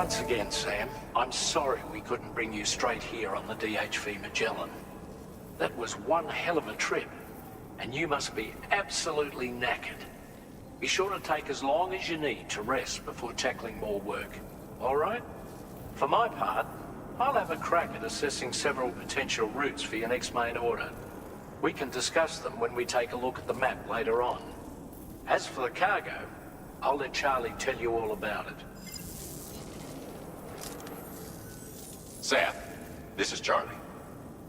Once again, Sam, I'm sorry we couldn't bring you straight here on the DHV Magellan. That was one hell of a trip, and you must be absolutely knackered. Be sure to take as long as you need to rest before tackling more work, all right? For my part, I'll have a crack at assessing several potential routes for your next main order. We can discuss them when we take a look at the map later on. As for the cargo, I'll let Charlie tell you all about it. Sam, this is Charlie.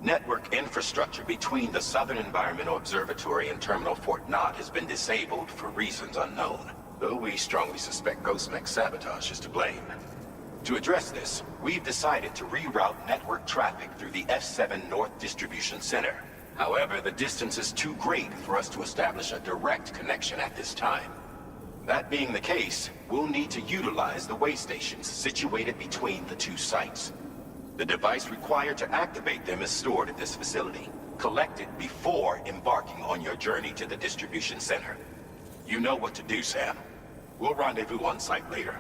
Network infrastructure between the Southern Environmental Observatory and Terminal Fort Knott has been disabled for reasons unknown, though we strongly suspect Ghostmech's sabotage is to blame. To address this, we've decided to reroute network traffic through the F7 North Distribution Center. However, the distance is too great for us to establish a direct connection at this time. That being the case, we'll need to utilize the way stations situated between the two sites. The device required to activate them is stored at this facility. Collect it before embarking on your journey to the distribution center. You know what to do, Sam. We'll rendezvous on site later.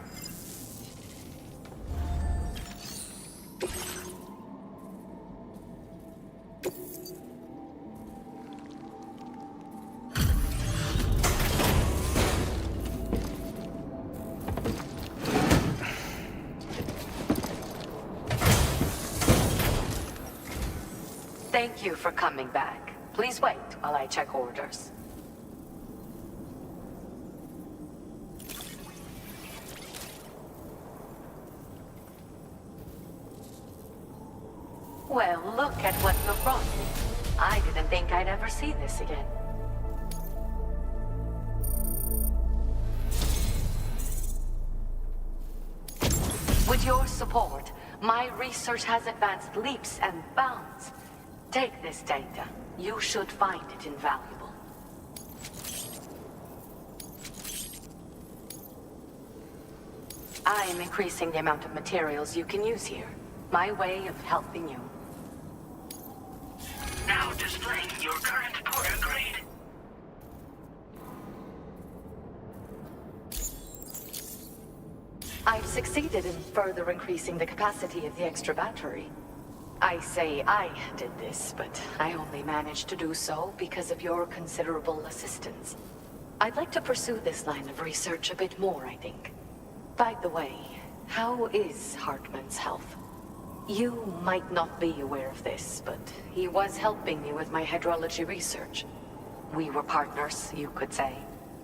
Thank you for coming back. Please wait while I check orders. Well, look at what you've brought me. I didn't think I'd ever see this again. With your support, my research has advanced leaps and bounds. Take this data. You should find it invaluable. I am increasing the amount of materials you can use here. My way of helping you. Now displaying your current porter grade. I've succeeded in further increasing the capacity of the extra battery. I say I did this, but I only managed to do so because of your considerable assistance. I'd like to pursue this line of research a bit more, I think. By the way, how is Hartman's health? You might not be aware of this, but he was helping me with my hydrology research. We were partners, you could say.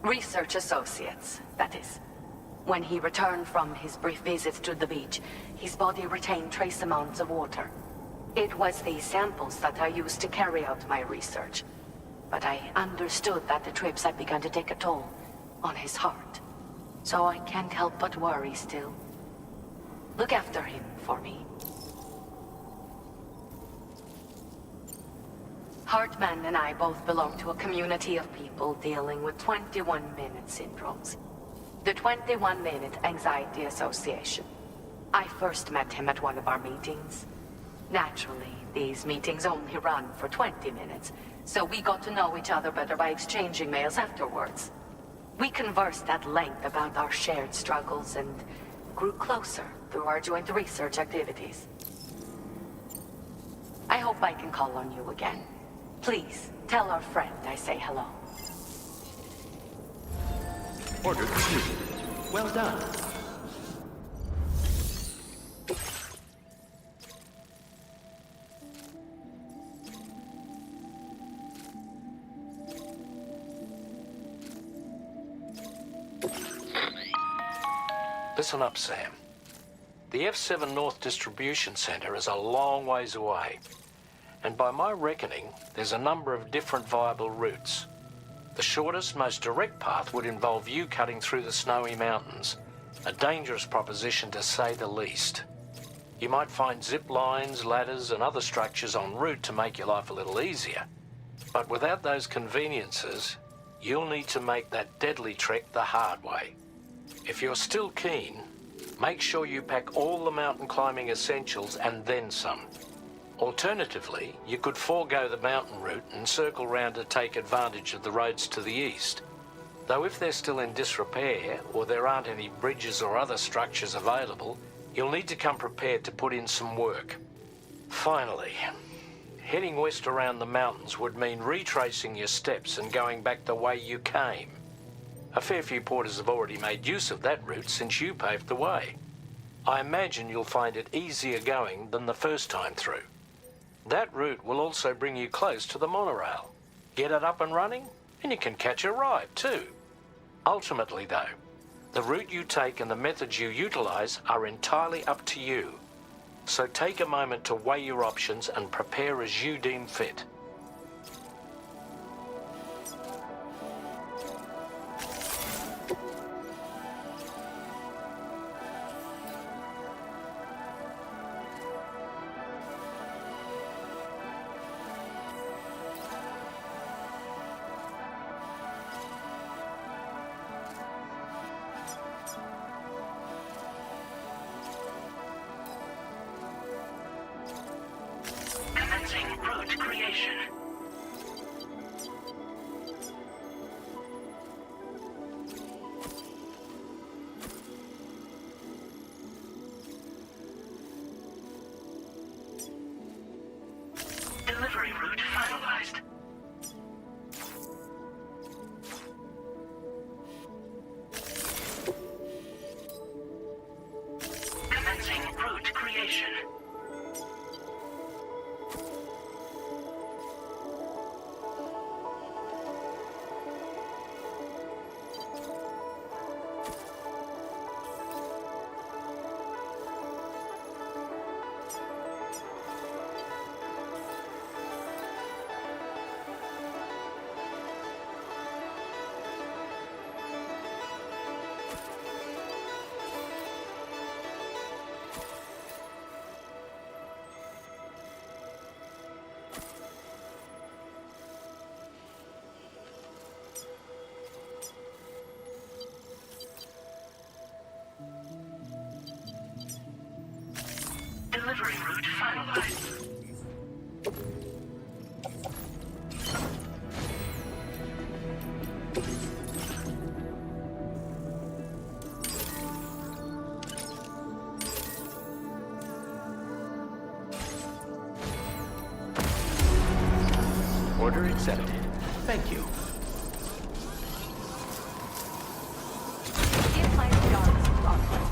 Research associates, that is. When he returned from his brief visits to the beach, his body retained trace amounts of water. It was these samples that I used to carry out my research. But I understood that the trips had begun to take a toll on his heart. So I can't help but worry still. Look after him for me. Hartman and I both belong to a community of people dealing with 21-minute syndromes. The 21-Minute Anxiety Association. I first met him at one of our meetings. Naturally, these meetings only run for 20 minutes, so we got to know each other better by exchanging mails afterwards. We conversed at length about our shared struggles and grew closer through our joint research activities. I hope I can call on you again. Please, tell our friend I say hello. Order completed. Well done. Listen up, Sam. The F7 North Distribution Center is a long ways away. And by my reckoning, there's a number of different viable routes. The shortest, most direct path would involve you cutting through the snowy mountains. A dangerous proposition to say the least. You might find zip lines, ladders, and other structures en route to make your life a little easier. But without those conveniences, you'll need to make that deadly trek the hard way. If you're still keen, make sure you pack all the mountain climbing essentials and then some. Alternatively, you could forego the mountain route and circle round to take advantage of the roads to the east. Though if they're still in disrepair, or there aren't any bridges or other structures available, You'll need to come prepared to put in some work. Finally, heading west around the mountains would mean retracing your steps and going back the way you came. A fair few porters have already made use of that route since you paved the way. I imagine you'll find it easier going than the first time through. That route will also bring you close to the monorail. Get it up and running, and you can catch a ride too. Ultimately though, the route you take and the methods you utilize are entirely up to you. So take a moment to weigh your options and prepare as you deem fit. Commencing route creation. Delivery route finalized. Commencing route creation. Delivery route finalized. Order accepted. Thank you. Give my regards to Arthur.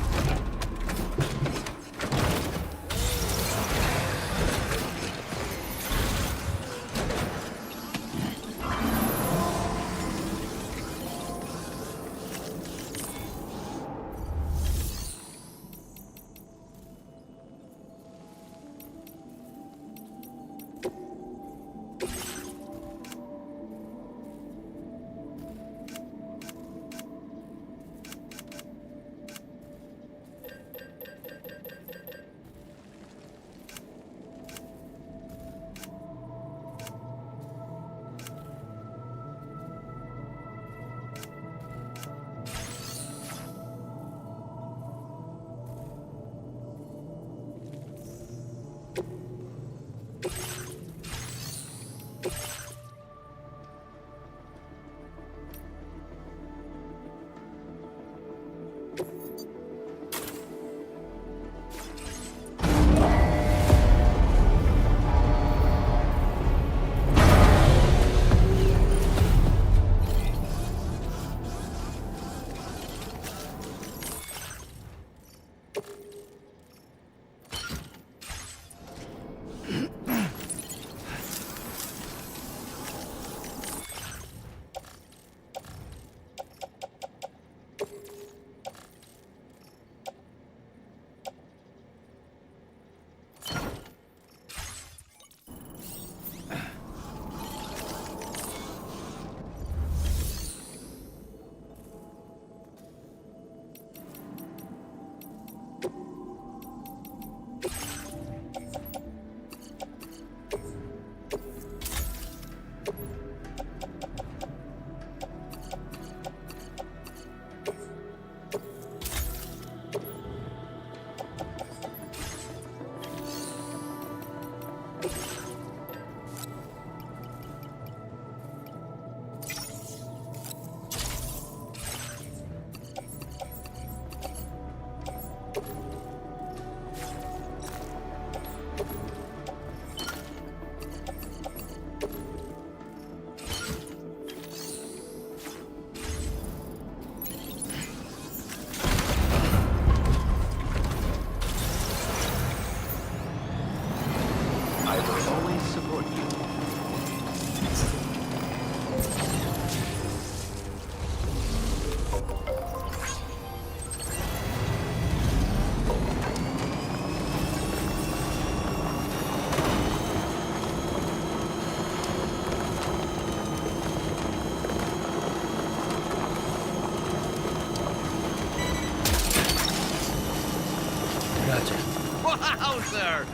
Gotcha. Wowzer!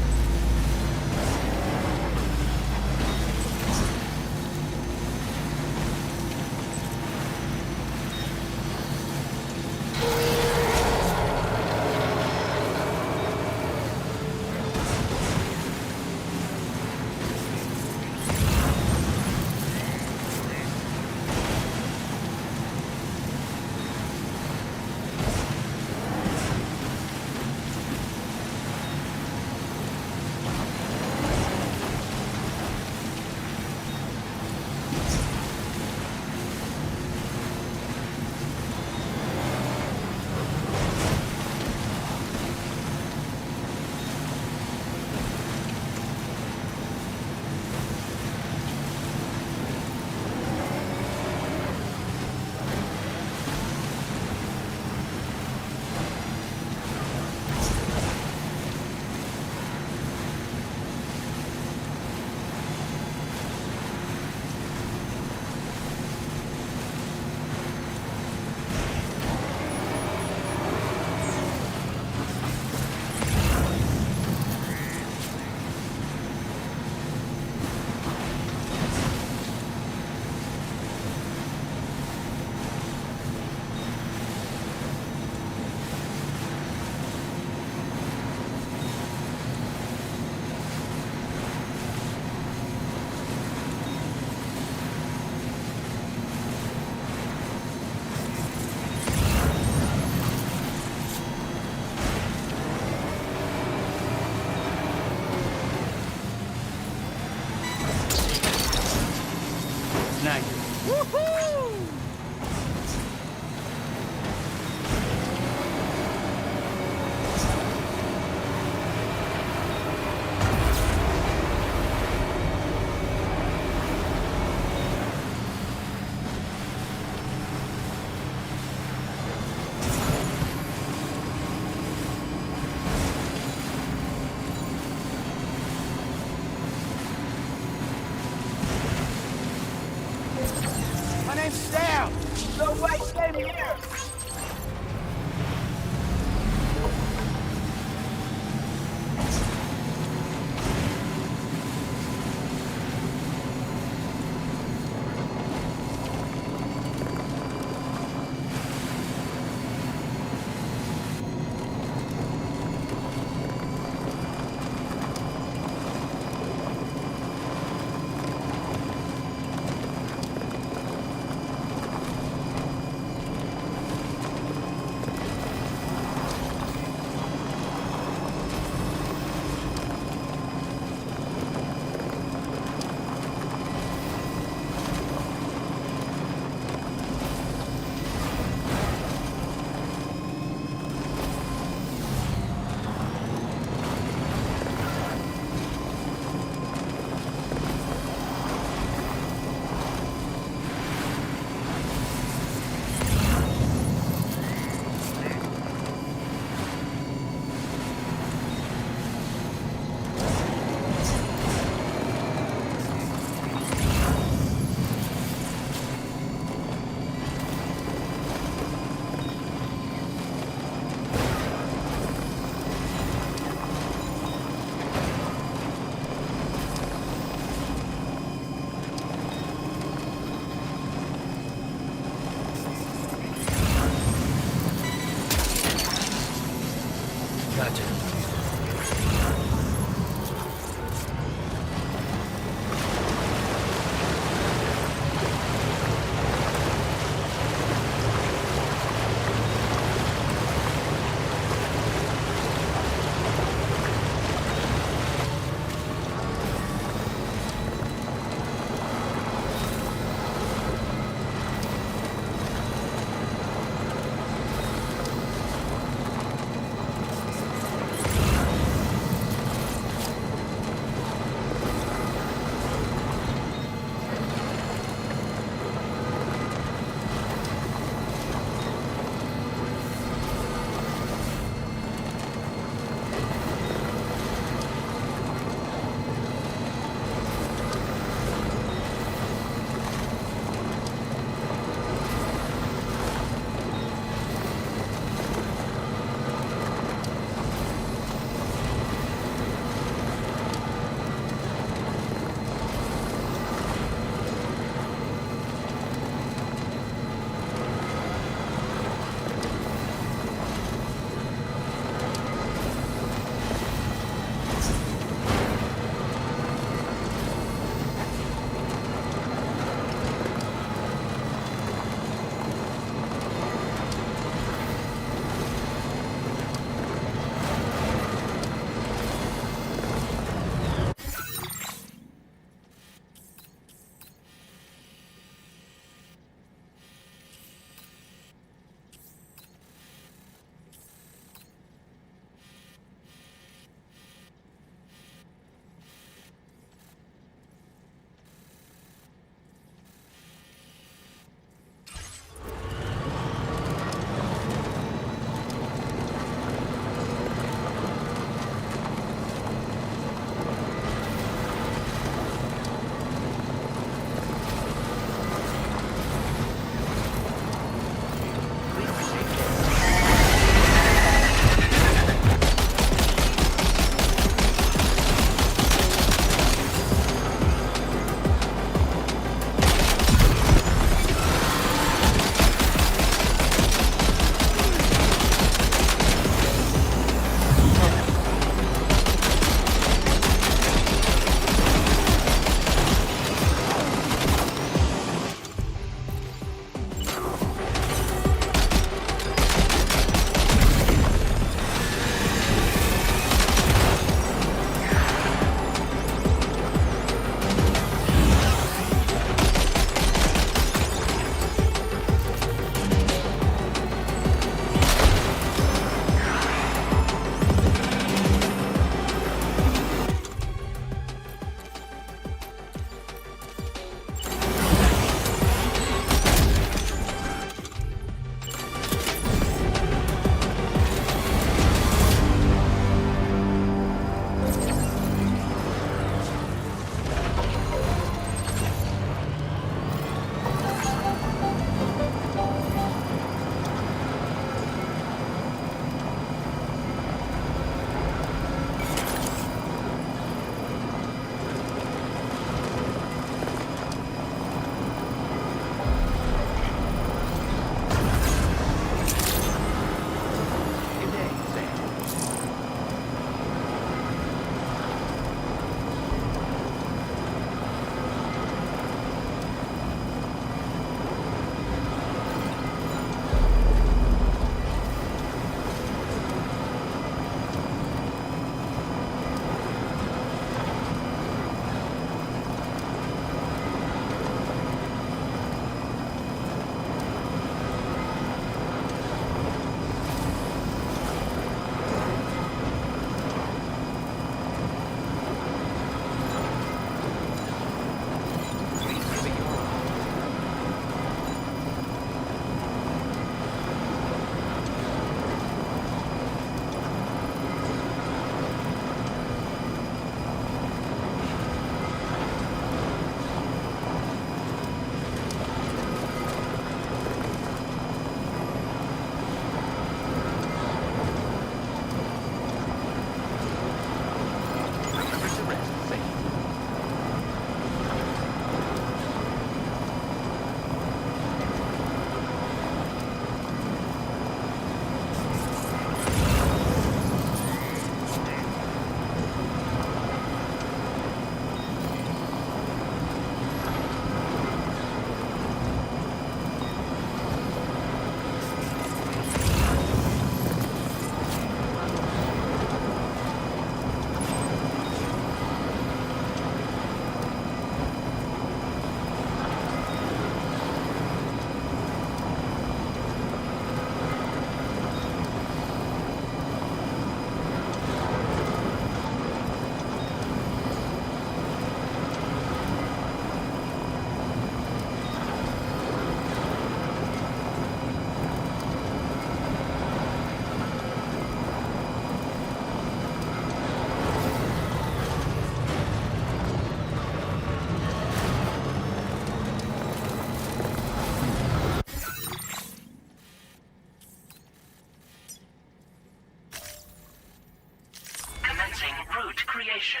creation.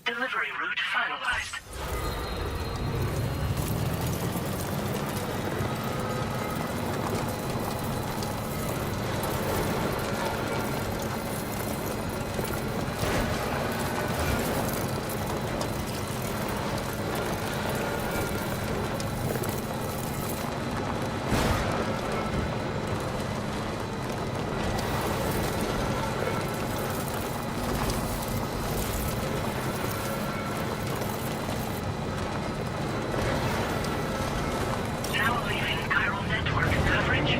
Delivery route finalized. Now leaving chiral network coverage.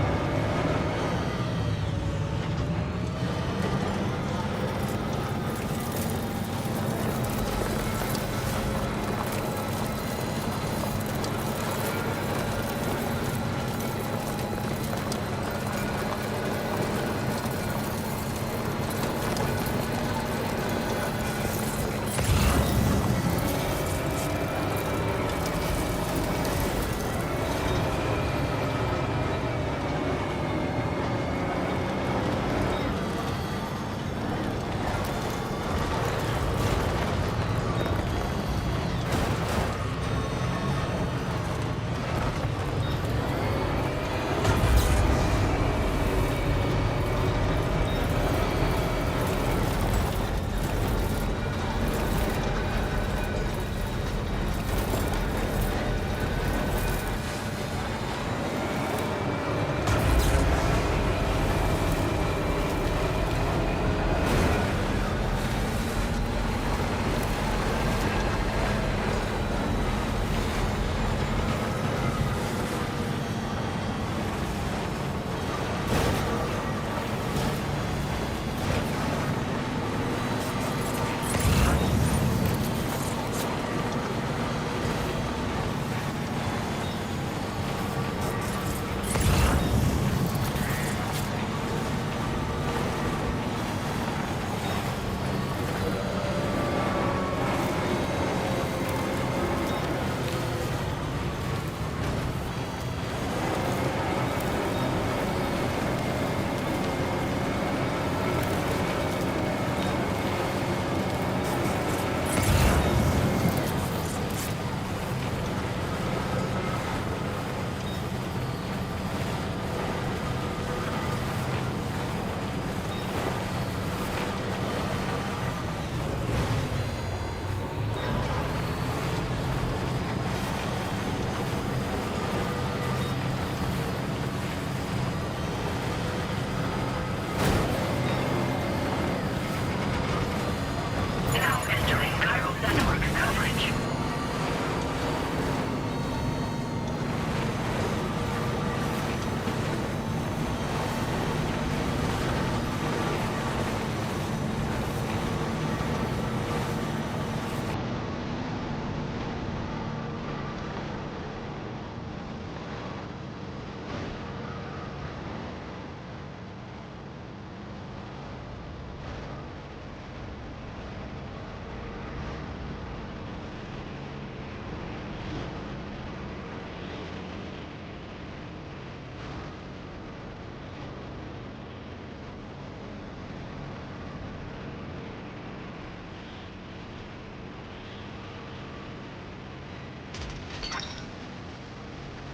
Now entering chiral network coverage.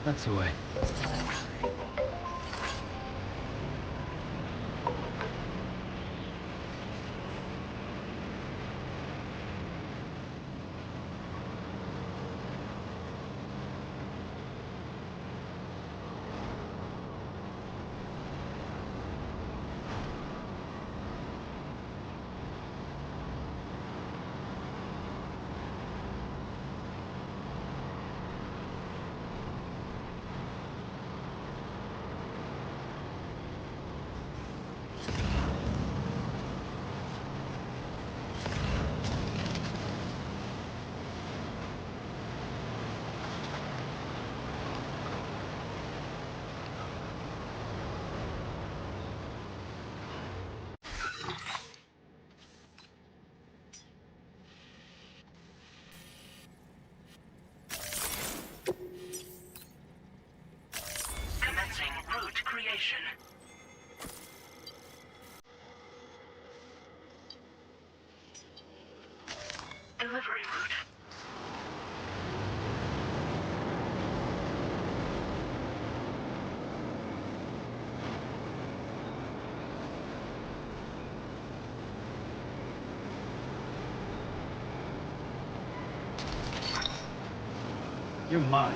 That's the way. delivery route. You're mine.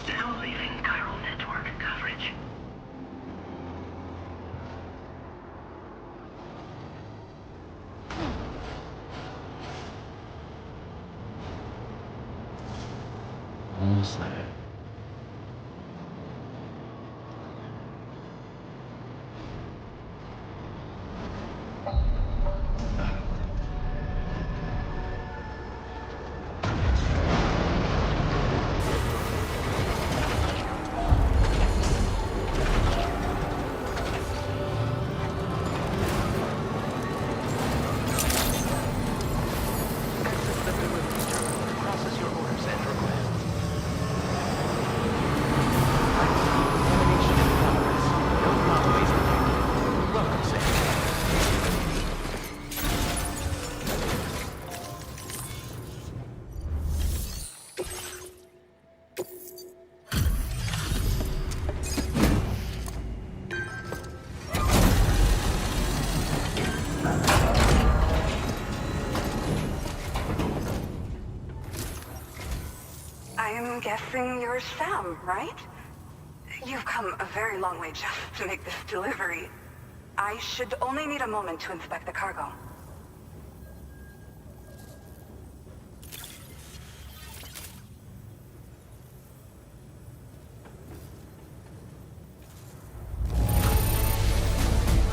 Now leaving chiral network coverage. Almost there. Access the delivery terminal. Process your orders and requests. Examination in progress. No anomalies detected. Welcome, Sam. I'm guessing you're Sam, right? You've come a very long way just to make this delivery. I should only need a moment to inspect the cargo.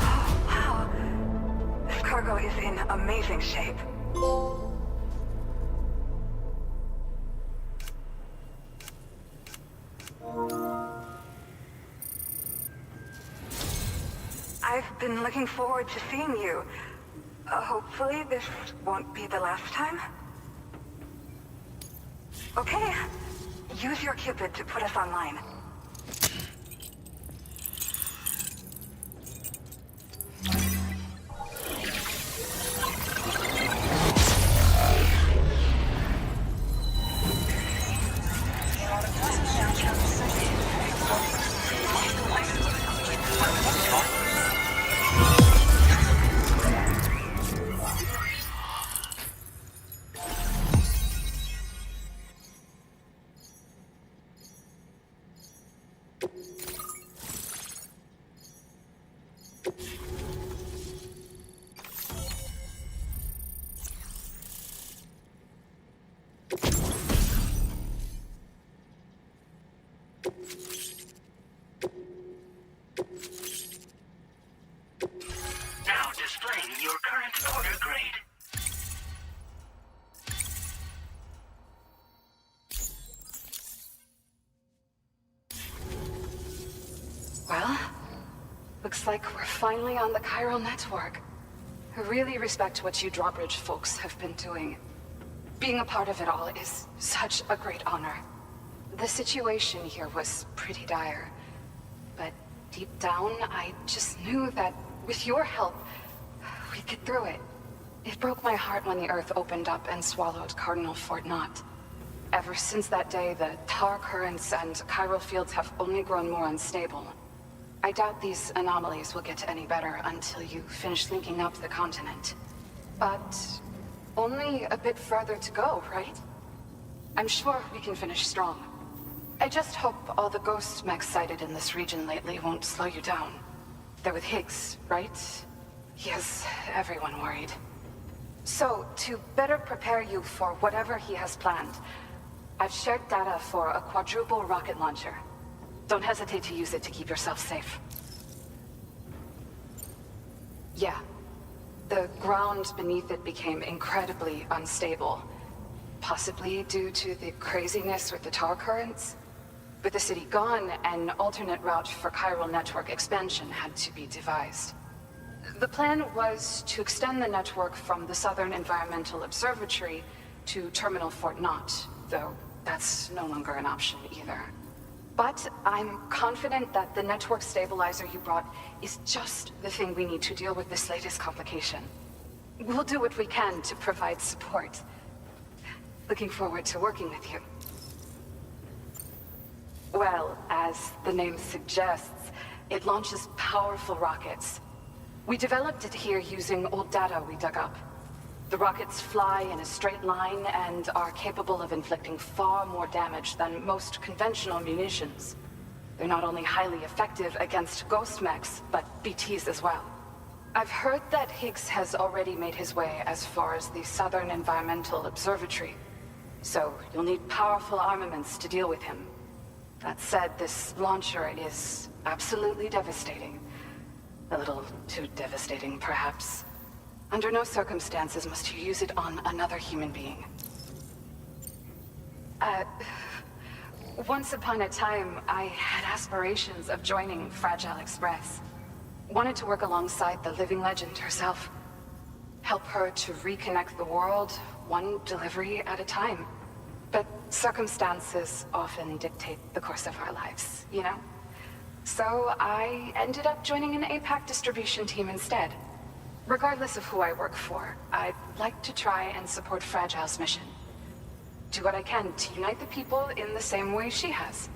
Oh, wow. This cargo is in amazing shape. I've been looking forward to seeing you. Hopefully this won't be the last time. Okay. Use your Cupid to put us online. Now displaying your current order grade. Well, looks like we're finally on the chiral network. I really respect what you drawbridge folks have been doing. Being a part of it all is such a great honor. The situation here was pretty dire, but deep down, I just knew that with your help, we'd get through it. It broke my heart when the Earth opened up and swallowed Cardinal Fort Knott. Ever since that day, the tar currents and chiral fields have only grown more unstable. I doubt these anomalies will get any better until you finish linking up the continent. But only a bit further to go, right? I'm sure we can finish strong. I just hope all the ghost mechs sighted in this region lately won't slow you down. They're with Higgs, right? He has everyone worried. So, to better prepare you for whatever he has planned, I've shared data for a quadruple rocket launcher. Don't hesitate to use it to keep yourself safe. Yeah. The ground beneath it became incredibly unstable. Possibly due to the craziness with the tar currents. With the city gone, an alternate route for chiral network expansion had to be devised. The plan was to extend the network from the Southern Environmental Observatory to Terminal Fort Knott, though that's no longer an option either. But I'm confident that the network stabilizer you brought is just the thing we need to deal with this latest complication. We'll do what we can to provide support. Looking forward to working with you. Well, as the name suggests, it launches powerful rockets. We developed it here using old data we dug up. The rockets fly in a straight line and are capable of inflicting far more damage than most conventional munitions. They're not only highly effective against ghost mechs, but BTs as well. I've heard that Higgs has already made his way as far as the Southern Environmental Observatory. So you'll need powerful armaments to deal with him. That said, this launcher is absolutely devastating. A little too devastating, perhaps. Under no circumstances must you use it on another human being. Once upon a time, I had aspirations of joining Fragile Express. Wanted to work alongside the living legend herself. Help her to reconnect the world, one delivery at a time. But circumstances often dictate the course of our lives, you know? So I ended up joining an APAC distribution team instead. Regardless of who I work for, I'd like to try and support Fragile's mission. Do what I can to unite the people in the same way she has.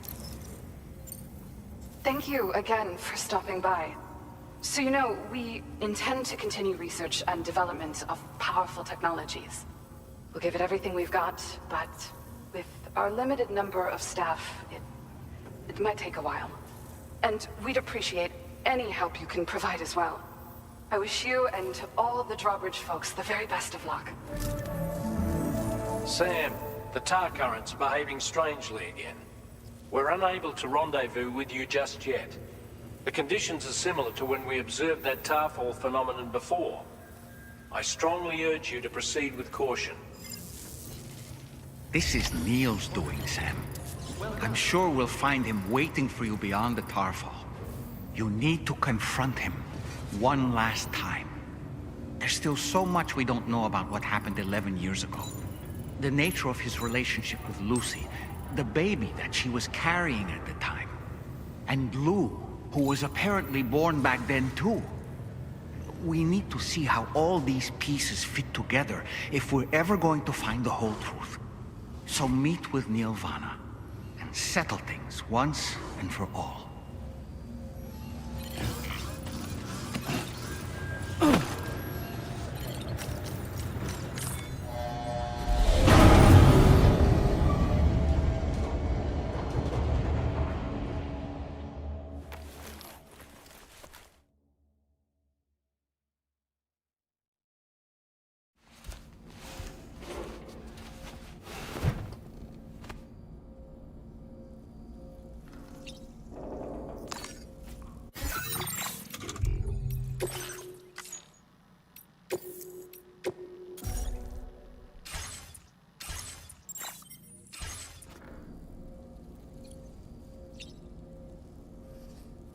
Thank you again for stopping by. So you know, we intend to continue research and development of powerful technologies. We'll give it everything we've got, but with our limited number of staff, it might take a while. And we'd appreciate any help you can provide as well. I wish you and all the Drawbridge folks the very best of luck. Sam, the tar current's behaving strangely again. We're unable to rendezvous with you just yet. The conditions are similar to when we observed that tarfall phenomenon before. I strongly urge you to proceed with caution. This is Neil's doing, Sam. I'm sure we'll find him waiting for you beyond the tarfall. You need to confront him one last time. There's still so much we don't know about what happened 11 years ago. The nature of his relationship with Lucy, the baby that she was carrying at the time, and Lou, who was apparently born back then too. We need to see how all these pieces fit together if we're ever going to find the whole truth. So meet with Neil Vana and settle things once and for all.